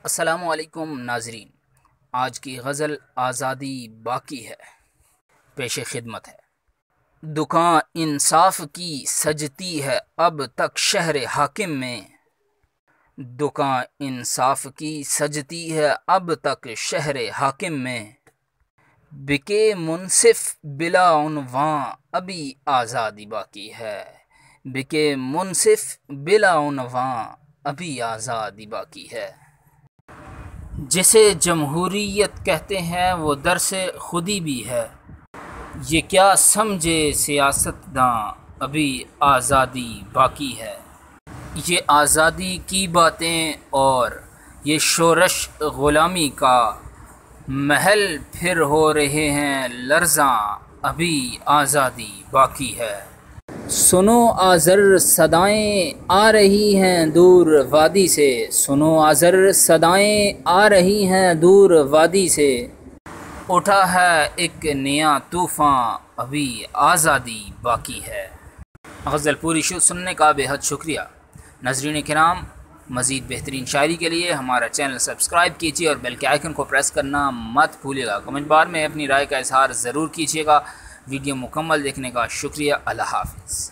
السلام علیکم ناظرین، آج کی غزل آزادی باقی ہے پیش خدمت ہے۔ دکان انصاف کی سجتی ہے اب تک شہر حاکم میں، دکان انصاف کی سجتی ہے اب تک شہر حاکم میں، بکے منصف بلا عنواں ابھی آزادی باقی ہے، بکے منصف بلا عنواں ابھی آزادی باقی ہے۔ جسے جمہوریت کہتے ہیں وہ درس خودی بھی ہے، یہ کیا سمجھے سیاستداں ابھی آزادی باقی ہے۔ یہ آزادی کی باتیں اور یہ شورش غلامی کا، محل پھر ہو رہے ہیں لرزاں ابھی آزادی باقی ہے۔ سنو آذر صدائیں آ رہی ہیں دور وادی سے، سنو آذر صدائیں آ رہی ہیں دور وادی سے، اٹھا ہے ایک نیا طوفاں ابھی آزادی باقی ہے۔ غزل پوری سننے کا بے حد شکریہ۔ ناظرین کرام، مزید بہترین شاعری کے لیے ہمارا چینل سبسکرائب کیجیے اور بیل کے آئیکن کو پریس کرنا مت بھولیے گا۔ کمنٹ بار میں اپنی رائے کا اظہار ضرور کیجیے گا۔ ویڈیو مکمل دیکھنے کا شکریہ۔ اللہ حافظ۔